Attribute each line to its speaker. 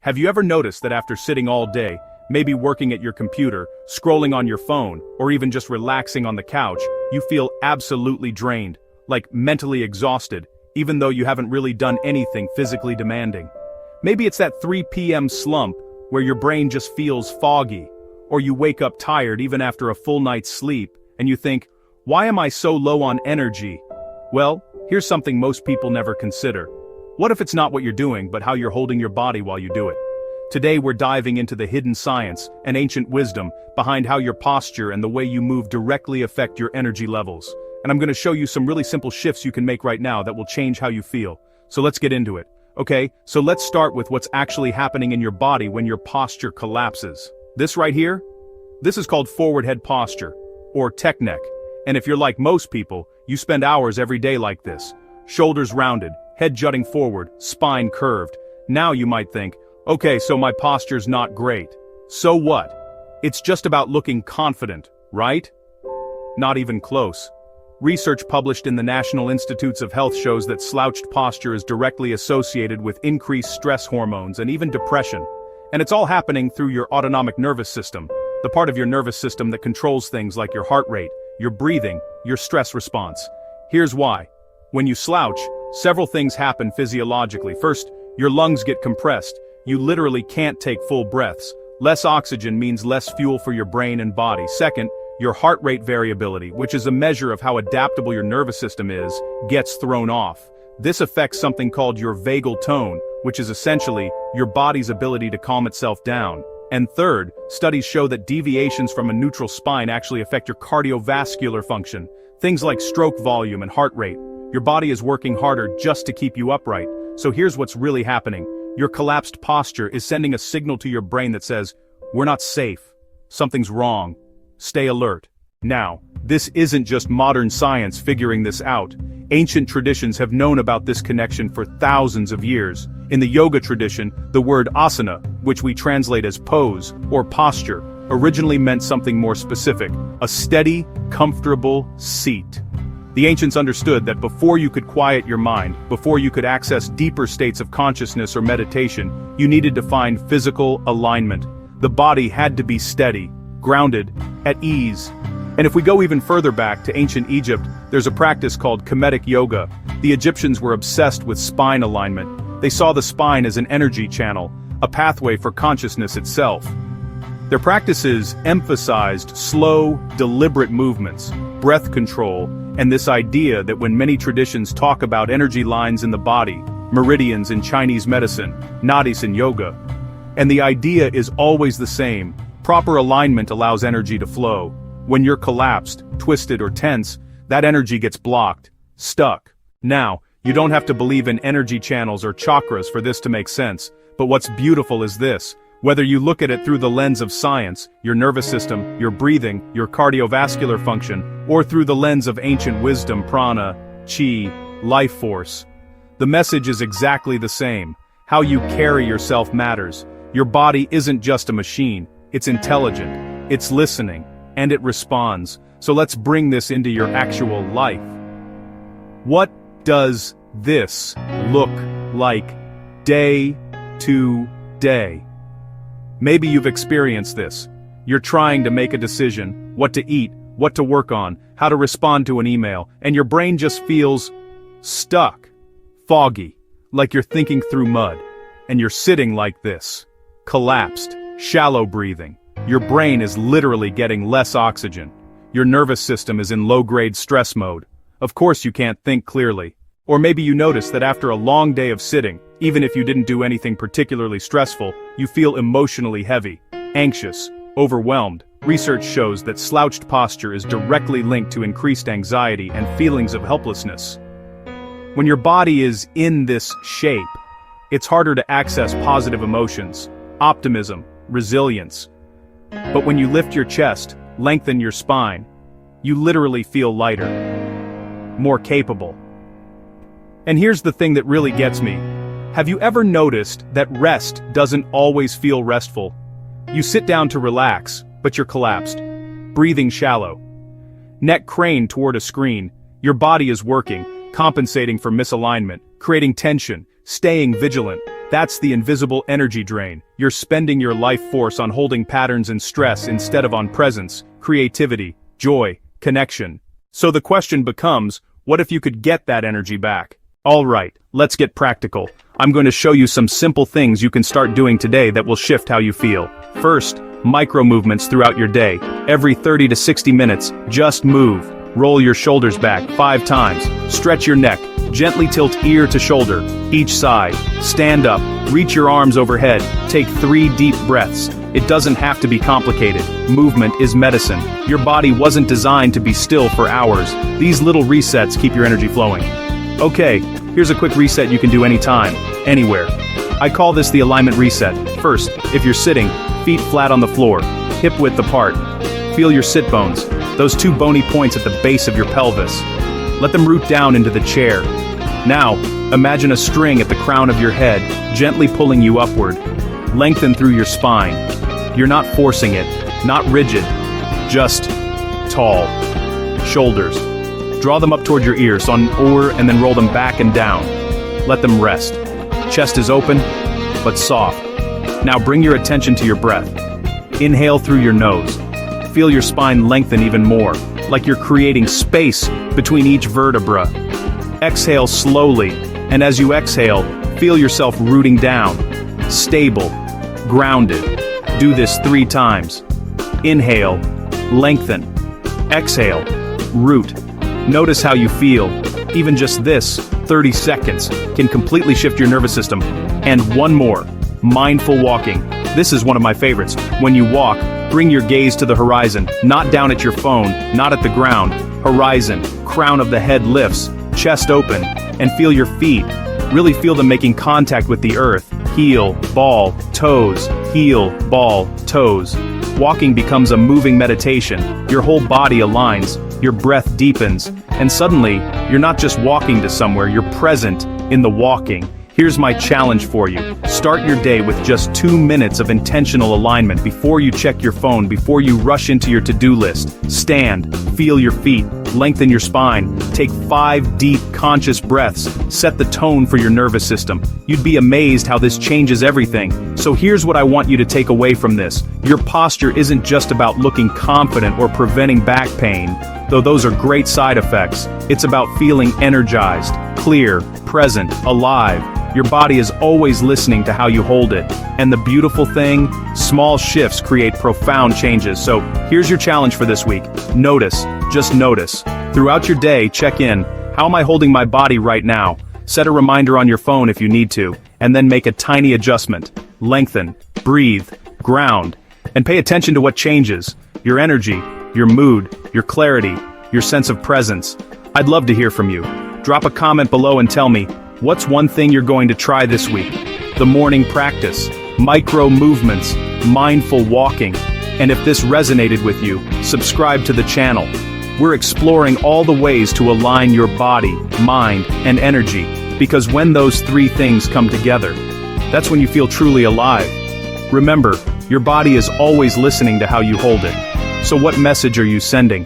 Speaker 1: Have you ever noticed that after sitting all day, maybe working at your computer, scrolling on your phone, or even just relaxing on the couch, you feel absolutely drained, like mentally exhausted, even though you haven't really done anything physically demanding? Maybe it's that 3 p.m. slump where your brain just feels foggy, or you wake up tired even after a full night's sleep, and you think, why am I so low on energy? Well, here's something most people never consider. What if it's not what you're doing, but how you're holding your body while you do it? Today we're diving into the hidden science and ancient wisdom behind how your posture and the way you move directly affect your energy levels. And I'm going to show you some really simple shifts you can make right now that will change how you feel. So let's get into it. Okay, so let's start with what's actually happening in your body when your posture collapses. This right here? This is called forward head posture, or Kemetic. And if you're like most people, you spend hours every day like this. Shoulders rounded, head jutting forward, spine curved. Now you might think, okay, so my posture's not great. So what? It's just about looking confident, right? Not even close. Research published in the National Institutes of Health shows that slouched posture is directly associated with increased stress hormones and even depression. And it's all happening through your autonomic nervous system, the part of your nervous system that controls things like your heart rate, your breathing, your stress response. Here's why. When you slouch, several things happen physiologically. First, your lungs get compressed. You literally can't take full breaths. Less oxygen means less fuel for your brain and body. Second, your heart rate variability, which is a measure of how adaptable your nervous system is, gets thrown off. This affects something called your vagal tone, which is essentially your body's ability to calm itself down. And third, studies show that deviations from a neutral spine actually affect your cardiovascular function. Things like stroke volume and heart rate. Your body is working harder just to keep you upright. So here's what's really happening. Your collapsed posture is sending a signal to your brain that says, we're not safe. Something's wrong. Stay alert. Now, this isn't just modern science figuring this out. Ancient traditions have known about this connection for thousands of years. In the yoga tradition, the word asana, which we translate as pose or posture, originally meant something more specific, a steady, comfortable seat. The ancients understood that before you could quiet your mind, before you could access deeper states of consciousness or meditation, you needed to find physical alignment. The body had to be steady, grounded, at ease. And if we go even further back to ancient Egypt, there's a practice called Kemetic yoga. The Egyptians were obsessed with spine alignment. They saw the spine as an energy channel, a pathway for consciousness itself. Their practices emphasized slow, deliberate movements, breath control, and this idea that when many traditions talk about energy lines in the body, meridians in Chinese medicine, nadis in yoga, and the idea is always the same. Proper alignment allows energy to flow. When you're collapsed, twisted, or tense, that energy gets blocked, stuck. Now, you don't have to believe in energy channels or chakras for this to make sense, but what's beautiful is this. Whether you look at it through the lens of science, your nervous system, your breathing, your cardiovascular function, or through the lens of ancient wisdom, prana, chi, life force, the message is exactly the same. How you carry yourself matters. Your body isn't just a machine, it's intelligent, it's listening, and it responds. So let's bring this into your actual life. What does this look like day to day? Maybe you've experienced this. You're trying to make a decision, what to eat, what to work on, how to respond to an email, and your brain just feels stuck, foggy, like you're thinking through mud. And you're sitting like this, collapsed, shallow breathing. Your brain is literally getting less oxygen. Your nervous system is in low-grade stress mode. Of course you can't think clearly. Or maybe you notice that after a long day of sitting, even if you didn't do anything particularly stressful, you feel emotionally heavy, anxious, overwhelmed. Research shows that slouched posture is directly linked to increased anxiety and feelings of helplessness. When your body is in this shape, it's harder to access positive emotions, optimism, resilience. But when you lift your chest, lengthen your spine, you literally feel lighter, more capable. And here's the thing that really gets me. Have you ever noticed that rest doesn't always feel restful? You sit down to relax, but you're collapsed, breathing shallow, neck craned toward a screen. Your body is working, compensating for misalignment, creating tension, staying vigilant. That's the invisible energy drain. You're spending your life force on holding patterns and stress instead of on presence, creativity, joy, connection. So the question becomes, what if you could get that energy back? Alright, let's get practical. I'm going to show you some simple things you can start doing today that will shift how you feel. First, micro movements throughout your day. Every 30 to 60 minutes, just move. Roll your shoulders back 5 times. Stretch your neck. Gently tilt ear to shoulder, each side. Stand up, reach your arms overhead, take 3 deep breaths. It doesn't have to be complicated. Movement is medicine. Your body wasn't designed to be still for hours. These little resets keep your energy flowing. Okay, here's a quick reset you can do anytime, anywhere. I call this the alignment reset. First, if you're sitting, feet flat on the floor, hip width apart. Feel your sit bones, those 2 bony points at the base of your pelvis. Let them root down into the chair. Now, imagine a string at the crown of your head, gently pulling you upward. Lengthen through your spine. You're not forcing it, not rigid, just tall. Shoulders. Draw them up toward your ears on and then roll them back and down. Let them rest. Chest is open, but soft. Now bring your attention to your breath. Inhale through your nose. Feel your spine lengthen even more, like you're creating space between each vertebra. Exhale slowly, and as you exhale, feel yourself rooting down. Stable, grounded. Do this 3 times. Inhale, lengthen. Exhale, root. Notice how you feel. Even just this, 30 seconds, can completely shift your nervous system. And one more, mindful walking. This is one of my favorites. When you walk, bring your gaze to the horizon, not down at your phone, not at the ground. Horizon, crown of the head lifts, chest open, and feel your feet. Really feel them making contact with the earth. Heel, ball, toes, heel, ball, toes. Walking becomes a moving meditation. Your whole body aligns, your breath deepens, and suddenly, you're not just walking to somewhere, you're present in the walking. Here's my challenge for you. Start your day with just 2 minutes of intentional alignment before you check your phone, before you rush into your to-do list. Stand, feel your feet, lengthen your spine, take 5 deep, conscious breaths, set the tone for your nervous system. You'd be amazed how this changes everything. So here's what I want you to take away from this. Your posture isn't just about looking confident or preventing back pain, though those are great side effects. It's about feeling energized, clear, present, alive. Your body is always listening to how you hold it. And the beautiful thing, small shifts create profound changes. So here's your challenge for this week. Notice, just notice. Throughout your day, check in. How am I holding my body right now? Set a reminder on your phone if you need to, and then make a tiny adjustment. Lengthen, breathe, ground, and pay attention to what changes. Your energy, your mood, your clarity, your sense of presence. I'd love to hear from you. Drop a comment below and tell me, what's one thing you're going to try this week? The morning practice, micro movements, mindful walking. And if this resonated with you, subscribe to the channel. We're exploring all the ways to align your body, mind, and energy, because when those 3 things come together, that's when you feel truly alive. Remember, your body is always listening to how you hold it. So what message are you sending?